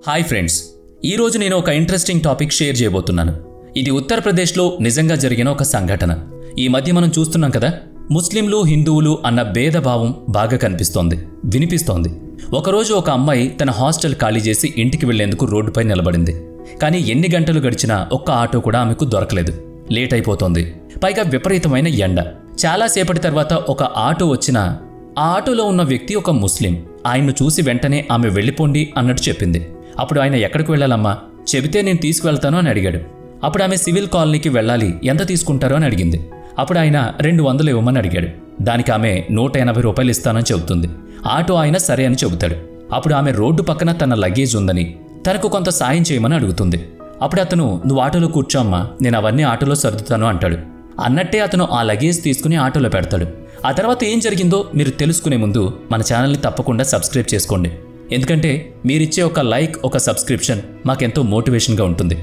Hi friends, ఈరోజు నేను ఒక ఇంట్రెస్టింగ్ టాపిక్ షేర్ చేయబోతున్నాను. ఇది ఉత్తరప్రదేశ్లో నిజంగా జరిగిన ఒక సంఘటన. ఈ మధ్య మనం చూస్తున్నాం కదా, ముస్లింలు హిందువులు అన్న భేదభావం బాగా కనిపిస్తోంది, వినిపిస్తోంది. ఒకరోజు ఒక అమ్మాయి తన హాస్టల్ ఖాళీ చేసి ఇంటికి వెళ్లేందుకు రోడ్డుపై నిలబడింది. కానీ ఎన్ని గంటలు గడిచినా ఒక్క ఆటో కూడా ఆమెకు దొరకలేదు. లేట్ అయిపోతోంది. పైగా విపరీతమైన ఎండ. చాలాసేపటి తర్వాత ఒక ఆటో వచ్చినా ఆ ఆటోలో ఉన్న వ్యక్తి ఒక ముస్లిం. ఆయన్ను చూసి వెంటనే ఆమె వెళ్ళిపోండి అన్నట్టు చెప్పింది. అప్పుడు ఆయన ఎక్కడికి వెళ్ళాలమ్మా, చెబితే నేను తీసుకువెళ్తాను అని అడిగాడు. అప్పుడు ఆమె సివిల్ కాలనీకి వెళ్ళాలి, ఎంత తీసుకుంటారో అని అడిగింది. అప్పుడు ఆయన 200 ఇవ్వమని అడిగాడు. దానికి ఆమె 180 రూపాయలు ఇస్తానని చెబుతుంది. ఆటో ఆయన సరే అని చెబుతాడు. అప్పుడు ఆమె రోడ్డు పక్కన తన లగేజ్ ఉందని, తనకు కొంత సాయం చేయమని అడుగుతుంది. అప్పుడు అతను, నువ్వు ఆటోలో కూర్చోమ్మా, నేను అవన్నీ ఆటోలో సర్దుతాను అంటాడు. అన్నట్టే అతను ఆ లగేజ్ తీసుకుని ఆటోలో పెడతాడు. ఆ తర్వాత ఏం జరిగిందో మీరు తెలుసుకునే ముందు మన ఛానల్ని తప్పకుండా సబ్స్క్రైబ్ చేసుకోండి. ఎందుకంటే మీరిచ్చే ఒక లైక్, ఒక సబ్స్క్రిప్షన్ మాకెంతో మోటివేషన్గా ఉంటుంది.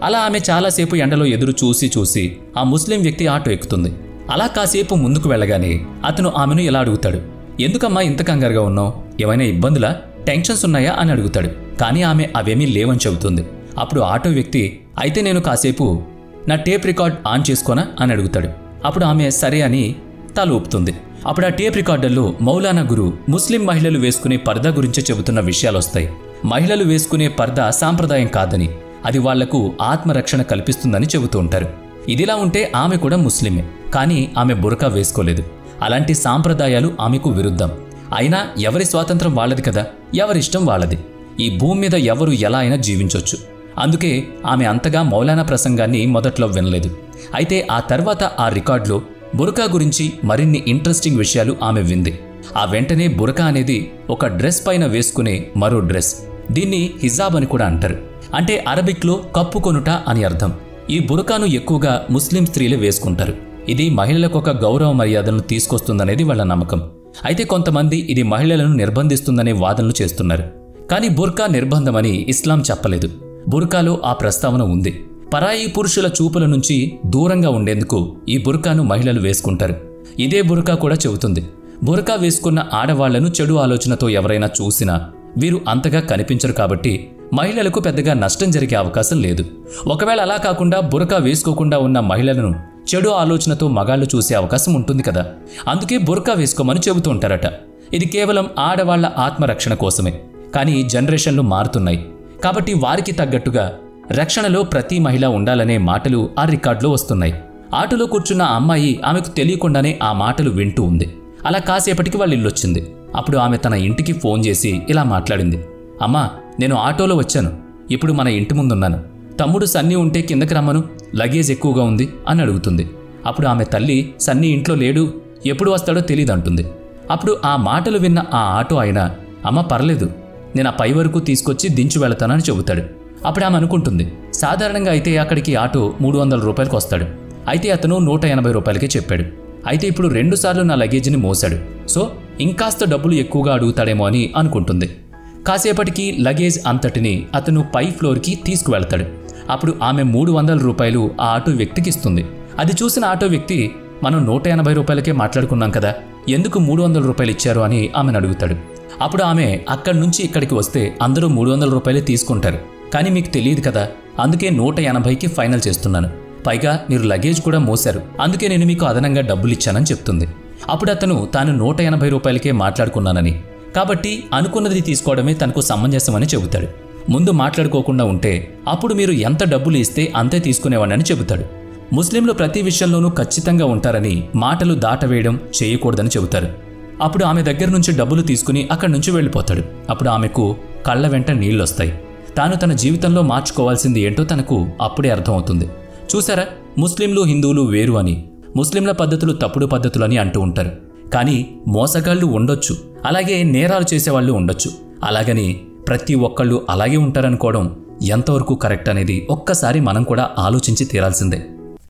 అలా ఆమె చాలాసేపు ఎండలో ఎదురు చూసి ఆ ముస్లిం వ్యక్తి ఆటో ఎక్కుతుంది. అలా కాసేపు ముందుకు వెళ్ళగానే అతను ఆమెను ఇలా అడుగుతాడు, ఎందుకమ్మా ఇంత కంగారుగా ఉన్నావు, ఏమైనా ఇబ్బందులా, టెన్షన్స్ ఉన్నాయా అని అడుగుతాడు. కానీ ఆమె అవేమీ లేవని చెబుతుంది. అప్పుడు ఆటో వ్యక్తి, అయితే నేను కాసేపు నా టేప్ రికార్డ్ ఆన్ చేసుకోనా అని అడుగుతాడు. అప్పుడు ఆమె సరే అని తల ఊపుతుంది. అప్పుడు ఆ టేప్ రికార్డర్లో మౌలానా గురు ముస్లిం మహిళలు వేసుకునే పర్దా గురించి చెబుతున్న విషయాలు వస్తాయి. మహిళలు వేసుకునే పర్దా సాంప్రదాయం కాదని, అది వాళ్లకు ఆత్మరక్షణ కల్పిస్తుందని చెబుతూ ఉంటారు. ఇదిలా ఉంటే ఆమె కూడా ముస్లిమే, కానీ ఆమె బురకా వేసుకోలేదు. అలాంటి సాంప్రదాయాలు ఆమెకు విరుద్ధం. అయినా ఎవరి స్వాతంత్రం వాళ్ళది కదా, ఎవరిష్టం వాళ్ళది. ఈ భూమి మీద ఎవరు ఎలా అయినా జీవించొచ్చు. అందుకే ఆమె అంతగా మౌలానా ప్రసంగాన్ని మొదట్లో వినలేదు. అయితే ఆ తర్వాత ఆ రికార్డులో బురకా గురించి మరిన్ని ఇంట్రెస్టింగ్ విషయాలు ఆమె వింది. ఆ వెంటనే బురకా అనేది ఒక డ్రెస్ పైన వేసుకునే మరో డ్రెస్. దీన్ని హిజాబ్ అని కూడా అంటారు. అంటే అరబిక్లో కప్పుకొనుట అని అర్థం. ఈ బురకాను ఎక్కువగా ముస్లిం స్త్రీలు వేసుకుంటారు. ఇది మహిళలకు ఒక గౌరవ మర్యాదలను తీసుకొస్తుందనేది వాళ్ళ నమ్మకం. అయితే కొంతమంది ఇది మహిళలను నిర్బంధిస్తుందనే వాదనలు చేస్తున్నారు. కానీ బురకా నిర్బంధమని ఇస్లాం చెప్పలేదు. బురకాలో ఆ ప్రస్తావన ఉంది. పరాయి పురుషుల చూపుల నుంచి దూరంగా ఉండేందుకు ఈ బురకాను మహిళలు వేసుకుంటారు. ఇదే బురకా కూడా చెబుతుంది, బురకా వేసుకున్న ఆడవాళ్లను చెడు ఆలోచనతో ఎవరైనా చూసినా వీరు అంతగా కనిపించరు కాబట్టి మహిళలకు పెద్దగా నష్టం జరిగే అవకాశం లేదు. ఒకవేళ అలా కాకుండా బురకా వేసుకోకుండా ఉన్న మహిళలను చెడు ఆలోచనతో మగాళ్లు చూసే అవకాశం ఉంటుంది కదా, అందుకే బురకా వేసుకోమని చెబుతూ ఉంటారట. ఇది కేవలం ఆడవాళ్ల ఆత్మరక్షణ కోసమే. కానీ జనరేషన్లు మారుతున్నాయి కాబట్టి వారికి తగ్గట్టుగా రక్షణలో ప్రతి మహిళ ఉండాలనే మాటలు ఆ రికార్డులో వస్తున్నాయి. ఆటోలో కూర్చున్న అమ్మాయి ఆమెకు తెలియకుండానే ఆ మాటలు వింటూ ఉంది. అలా కాసేపటికి వాళ్ళ ఇల్లొచ్చింది. అప్పుడు ఆమె తన ఇంటికి ఫోన్ చేసి ఇలా మాట్లాడింది, అమ్మా నేను ఆటోలో వచ్చాను, ఇప్పుడు మన ఇంటి ముందున్నాను, తమ్ముడు సన్నీ ఉంటే కిందకి రమ్మను, లగేజ్ ఎక్కువగా ఉంది అని అడుగుతుంది. అప్పుడు ఆమె తల్లి, సన్నీ ఇంట్లో లేడు, ఎప్పుడు వస్తాడో తెలియదంటుంది. అప్పుడు ఆ మాటలు విన్న ఆ ఆటో ఆయన, అమ్మ పర్లేదు, నేను ఆ పై వరకు తీసుకొచ్చి దించి వెళతానని చెబుతాడు. అప్పుడు ఆమె అనుకుంటుంది, సాధారణంగా అయితే అక్కడికి ఆటో 300 రూపాయలకు వస్తాడు, అయితే అతను 180 రూపాయలకే చెప్పాడు. అయితే ఇప్పుడు 2 సార్లు నా లగేజ్ని మోసాడు, సో ఇంకాస్త డబ్బులు ఎక్కువగా అడుగుతాడేమో అని అనుకుంటుంది. కాసేపటికి లగేజ్ అంతటిని అతను పై ఫ్లోర్కి తీసుకువెళ్తాడు. అప్పుడు ఆమె 300 రూపాయలు ఆ ఆటో వ్యక్తికి ఇస్తుంది. అది చూసిన ఆటో వ్యక్తి, మనం 180 రూపాయలకే మాట్లాడుకున్నాం కదా, ఎందుకు 300 రూపాయలు ఇచ్చారు అని ఆమెను అడుగుతాడు. అప్పుడు ఆమె, అక్కడి నుంచి ఇక్కడికి వస్తే అందరూ 300 రూపాయలే తీసుకుంటారు, కానీ మీకు తెలియదు కదా, అందుకే 180కి ఫైనల్ చేస్తున్నాను, పైగా మీరు లగేజ్ కూడా మోశారు, అందుకే నేను మీకు అదనంగా డబ్బులు ఇచ్చానని చెప్తుంది. అప్పుడు అతను తాను 180 రూపాయలకే మాట్లాడుకున్నానని, కాబట్టి అనుకున్నది తీసుకోవడమే తనకు సమంజసమని చెబుతాడు. ముందు మాట్లాడుకోకుండా ఉంటే అప్పుడు మీరు ఎంత డబ్బులు ఇస్తే అంతే తీసుకునేవాడని చెబుతాడు. ముస్లింలు ప్రతి విషయంలోనూ ఖచ్చితంగా ఉంటారని, మాటలు దాటవేయడం చేయకూడదని చెబుతారు. అప్పుడు ఆమె దగ్గర నుంచి డబ్బులు తీసుకుని అక్కడి నుంచి వెళ్ళిపోతాడు. అప్పుడు ఆమెకు కళ్ళ వెంట నీళ్లొస్తాయి. తాను తన జీవితంలో మార్చుకోవాల్సింది ఏంటో తనకు అప్పుడే అర్థమవుతుంది. చూసారా, ముస్లింలు హిందువులు వేరు అని, ముస్లింల పద్ధతులు తప్పుడు పద్ధతులు అని అంటూ ఉంటారు. కానీ మోసగాళ్లు ఉండొచ్చు, అలాగే నేరాలు చేసేవాళ్లు ఉండొచ్చు. అలాగని ప్రతి ఒక్కళ్ళు అలాగే ఉంటారనుకోవడం ఎంతవరకు కరెక్ట్ అనేది ఒక్కసారి మనం కూడా ఆలోచించి తీరాల్సిందే.